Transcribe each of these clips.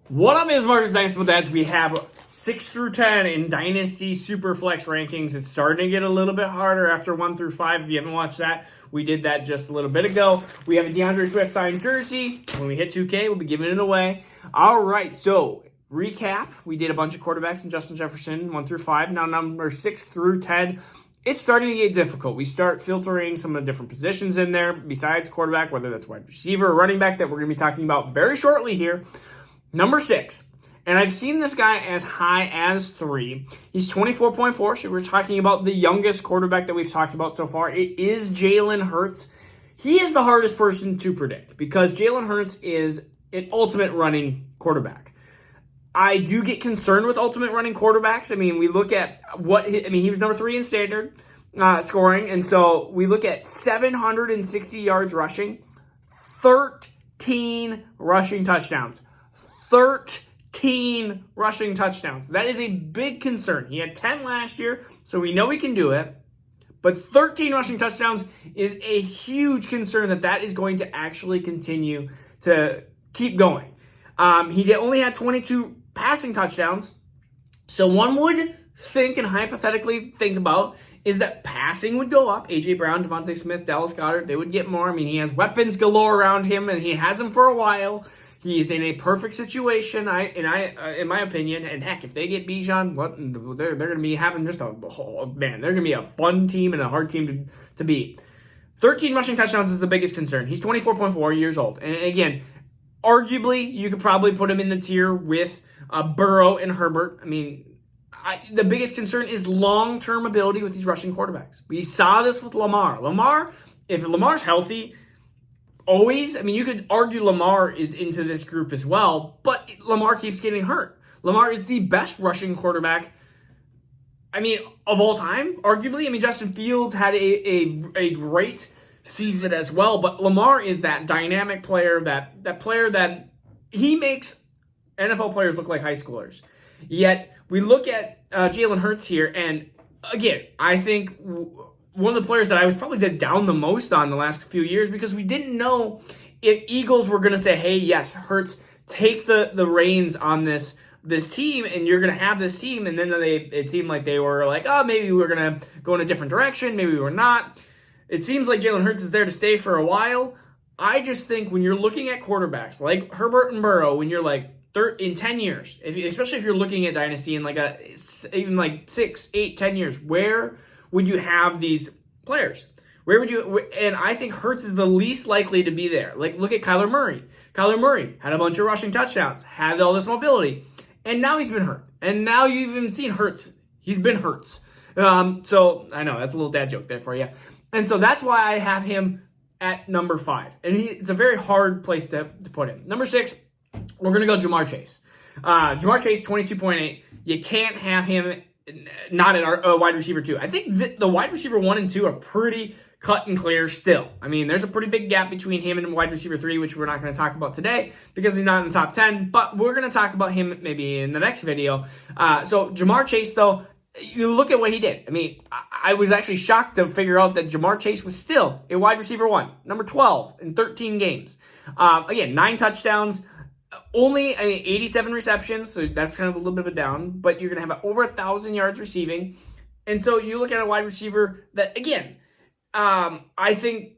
What up, is Marcus Dynasty with that? We have 6 through 10 in Dynasty Superflex rankings. It's starting to get a little bit harder after 1 through 5. If you haven't watched that, we did that just a little bit ago. We have a DeAndre Swift signed jersey. When we hit 2K, we'll be giving it away. All right, so recap. We did a bunch of quarterbacks in Justin Jefferson, 1 through 5. Now number 6 through 10. It's starting to get difficult. We start filtering some of the different positions in there besides quarterback, whether that's wide receiver or running back, that we're going to be talking about very shortly here. Number 6, and I've seen this guy as high as 3. He's 24.4, so we're talking about the youngest quarterback that we've talked about so far. It is Jalen Hurts. He is the hardest person to predict because Jalen Hurts is an ultimate running quarterback. I do get concerned with ultimate running quarterbacks. I mean, we look at he was number 3 in standard scoring, and so we look at 760 yards rushing, 13 rushing touchdowns. 13 rushing touchdowns. That is a big concern. He had 10 last year, so we know he can do it. But 13 rushing touchdowns is a huge concern that is going to actually continue to keep going. He only had 22 passing touchdowns. So one would think and hypothetically think about is that passing would go up. A.J. Brown, Devontae Smith, Dallas Goedert, they would get more. I mean, he has weapons galore around him, and he has them for a while. He is in a perfect situation, in my opinion. And heck, if they get Bijan, they're going to be having just they're going to be a fun team and a hard team to beat. 13 rushing touchdowns is the biggest concern. He's 24.4 years old. And again, arguably, you could probably put him in the tier with Burrow and Herbert. I mean, the biggest concern is long-term ability with these rushing quarterbacks. We saw this with Lamar. If Lamar's healthy, you could argue Lamar is into this group as well, but Lamar keeps getting hurt. Lamar is the best rushing quarterback, of all time, arguably. Justin Fields had a great season as well, but Lamar is that dynamic player, that player that he makes NFL players look like high schoolers. Yet, we look at Jalen Hurts here, and again, I think one of the players that I was probably down the most on the last few years because we didn't know if Eagles were going to say, hey, yes, Hurts, take the reins on this team, and you're going to have this team. And then it seemed like they were like, oh, maybe we're going to go in a different direction. Maybe we're not. It seems like Jalen Hurts is there to stay for a while. I just think when you're looking at quarterbacks like Herbert and Burrow, when you're like, in 10 years, especially if you're looking at Dynasty in even 6, 8, 10 years, where would you have these players? Where would you? And I think Hurts is the least likely to be there. Like, look at Kyler Murray. Kyler Murray had a bunch of rushing touchdowns, had all this mobility, and now he's been hurt. And now you've even seen Hurts. He's been Hurts. So I know that's a little dad joke there for you. And so that's why I have him at number 5. And it's a very hard place to put him. Number 6, we're going to go Jamar Chase. Jamar Chase, 22.8. You can't have him not at wide receiver 2. I think the wide receiver 1 and 2 are pretty cut and clear still. There's a pretty big gap between him and wide receiver 3, which we're not going to talk about today because he's not in the top 10, but we're going to talk about him maybe in the next video. So Jamar Chase, though, you look at what he did. I was actually shocked to figure out that Jamar Chase was still a wide receiver 1, number 12 in 13 games. Again, 9 touchdowns. Only 87 receptions, so that's kind of a little bit of a down, but you're going to have over 1,000 yards receiving. And so you look at a wide receiver that, again, I think,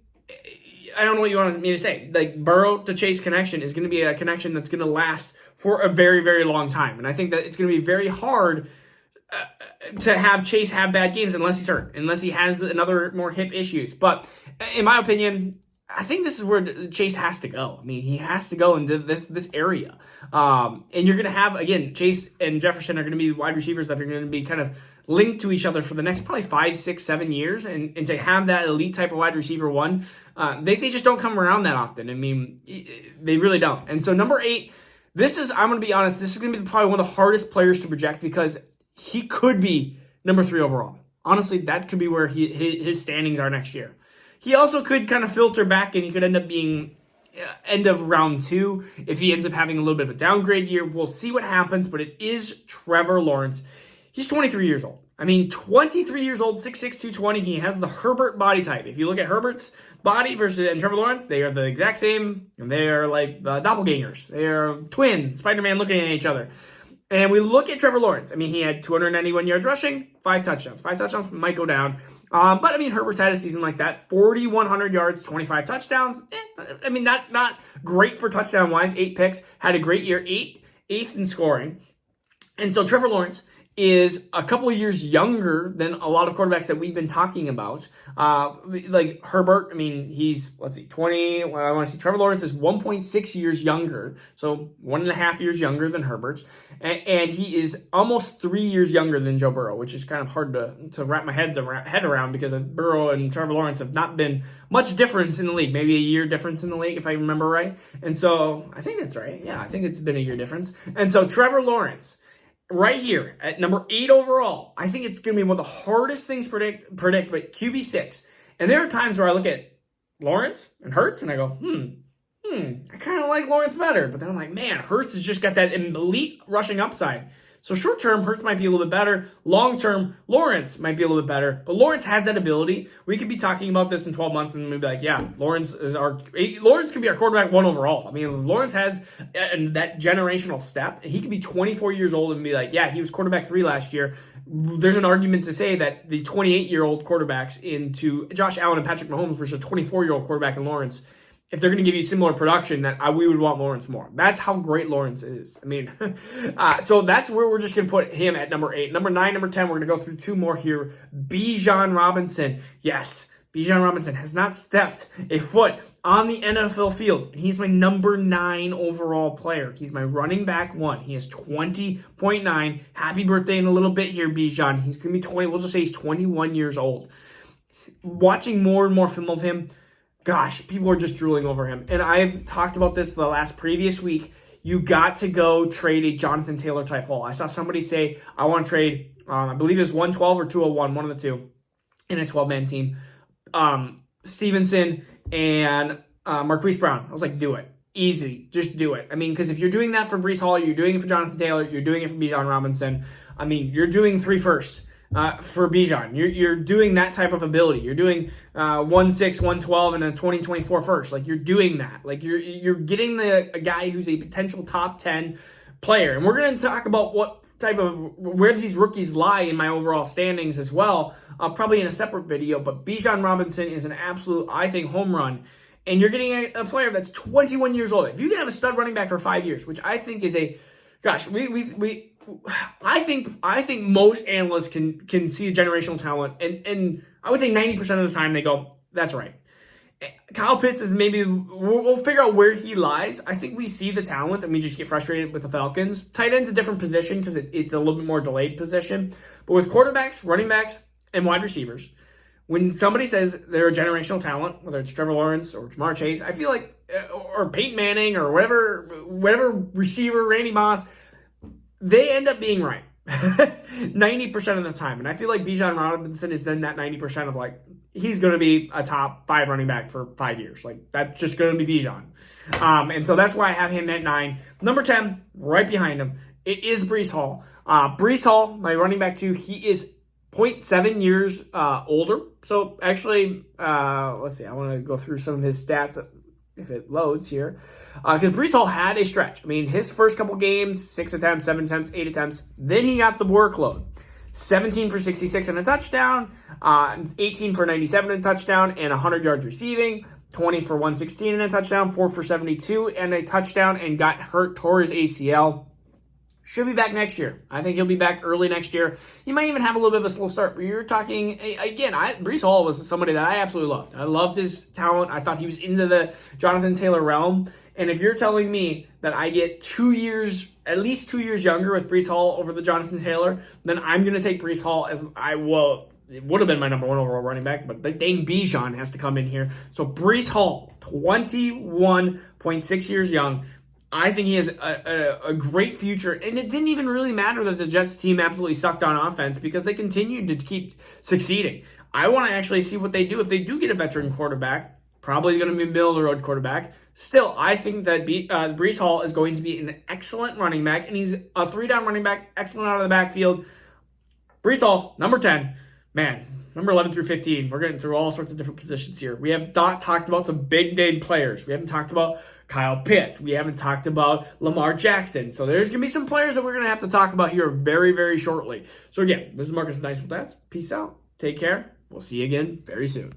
I don't know what you want me to say. Like, Burrow to Chase connection is going to be a connection that's going to last for a very, very long time. And I think that it's going to be very hard to have Chase have bad games unless he's hurt, unless he has more hip issues. But in my opinion, I think this is where Chase has to go. He has to go into this area. And you're going to have, again, Chase and Jefferson are going to be wide receivers that are going to be kind of linked to each other for the next probably 5, 6, 7 years. And to have that elite type of wide receiver 1, they just don't come around that often. They really don't. And so number 8, I'm going to be honest, this is going to be probably one of the hardest players to project because he could be number 3 overall. Honestly, that could be where his standings are next year. He also could kind of filter back, and he could end up being end of round 2 if he ends up having a little bit of a downgrade year. We'll see what happens, but it is Trevor Lawrence. He's 23 years old. 23 years old, 6'6", 220. He has the Herbert body type. If you look at Herbert's body and Trevor Lawrence, they are the exact same, and they are like doppelgangers. They are twins, Spider-Man looking at each other. And we look at Trevor Lawrence. I mean, he had 291 yards rushing, 5 touchdowns. 5 touchdowns might go down. But, I mean, Herbert's had a season like that. 4,100 yards, 25 touchdowns. I mean, not great for touchdown-wise. 8 picks. Had a great year. Eighth in scoring. And so Trevor Lawrence is a couple of years younger than a lot of quarterbacks that we've been talking about. Like Herbert, I mean, he's, 20. Well, I want to see. Trevor Lawrence is 1.6 years younger, so 1.5 years younger than Herbert. And he is almost 3 years younger than Joe Burrow, which is kind of hard to wrap my head around because Burrow and Trevor Lawrence have not been much difference in the league. Maybe a year difference in the league, if I remember right. And so I think that's right. Yeah, I think it's been a year difference. And so Trevor Lawrence, right here at number 8 overall, I think it's going to be one of the hardest things to predict, but QB6. And there are times where I look at Lawrence and Hurts and I go, I kind of like Lawrence better. But then I'm like, man, Hurts has just got that elite rushing upside. So short term, Hurts might be a little bit better. Long term, Lawrence might be a little bit better. But Lawrence has that ability. We could be talking about this in 12 months and we'd be like, yeah, Lawrence could be our quarterback 1 overall. I mean, Lawrence has that generational step. And he could be 24 years old and be like, yeah, he was quarterback 3 last year. There's an argument to say that the 28-year-old quarterbacks into Josh Allen and Patrick Mahomes versus a 24-year-old quarterback in Lawrence, if they're going to give you similar production, that we would want Lawrence more. That's how great Lawrence is. I mean, so that's where we're just going to put him at number 8. Number 9, number 10, we're going to go through 2 more here. Bijan Robinson. Yes, Bijan Robinson has not stepped a foot on the NFL field. And he's my number 9 overall player. He's my running back 1. He is 20.9. Happy birthday in a little bit here, Bijan. He's going to be 20. We'll just say he's 21 years old. Watching more and more film of him, gosh, people are just drooling over him. And I've talked about this the previous week. You got to go trade a Jonathan Taylor type haul. I saw somebody say, I want to trade, I believe it was 112 or 201, one of the two, in a 12-man team. Stevenson and Marquise Brown. I was like, do it. Easy. Just do it. I mean, because if you're doing that for Breece Hall, you're doing it for Jonathan Taylor, you're doing it for Bijan Robinson. I mean, you're doing 3 firsts. For Bijan, you're doing that type of ability. You're doing 1-6, 112, and a 2024 first. Like, you're doing that. Like, you're getting a guy who's a potential top 10 player. And we're going to talk about where these rookies lie in my overall standings as well, probably in a separate video. But Bijan Robinson is an absolute, I think, home run. And you're getting a player that's 21 years old. If you can have a stud running back for 5 years, which I think is I think most analysts can see a generational talent, and I would say 90% of the time they go, that's right. Kyle Pitts is maybe, we'll figure out where he lies. I think we see the talent and we just get frustrated with the Falcons. Tight end's a different position because it's a little bit more delayed position. But with quarterbacks, running backs, and wide receivers, when somebody says they're a generational talent, whether it's Trevor Lawrence or Jamar Chase, I feel like, or Peyton Manning or whatever receiver, Randy Moss, they end up being right 90% of the time. And I feel like Bijan Robinson is in that 90% of like, he's going to be a top 5 running back for 5 years. Like, that's just going to be Bijan. And so that's why I have him at 9. Number 10, right behind him, it is Breece Hall. Breece Hall, my running back 2, he is 0.7 years older. So actually, let's see, I want to go through some of his stats if it loads here. Because Breece Hall had a stretch. I mean, his first couple games, 6 attempts, 7 attempts, 8 attempts. Then he got the workload. 17 for 66 and a touchdown, 18 for 97 and a touchdown, and 100 yards receiving, 20 for 116 and a touchdown, 4 for 72 and a touchdown, and got hurt, tore his ACL. Should be back next year. I think he'll be back early next year. He might even have a little bit of a slow start, but you're talking, again, Breece Hall was somebody that I absolutely loved. I loved his talent. I thought he was into the Jonathan Taylor realm. And if you're telling me that I get 2 years, at least 2 years younger with Breece Hall over the Jonathan Taylor, then I'm going to take Breece Hall as it would have been my number 1 overall running back, but Dane Bijan has to come in here. So Breece Hall, 21.6 years young. I think he has a great future, and it didn't even really matter that the Jets team absolutely sucked on offense because they continued to keep succeeding. I want to actually see what they do. If they do get a veteran quarterback, probably going to be a middle-of-the-road quarterback. Still, I think that Breece Hall is going to be an excellent running back, and he's a 3-down running back, excellent out of the backfield. Breece Hall, number 10. Man, number 11 through 15, we're getting through all sorts of different positions here. We have not talked about some big name players. We haven't talked about Kyle Pitts. We haven't talked about Lamar Jackson. So there's going to be some players that we're going to have to talk about here very, very shortly. So again, this is Marcus with Dynasty Stats. Peace out. Take care. We'll see you again very soon.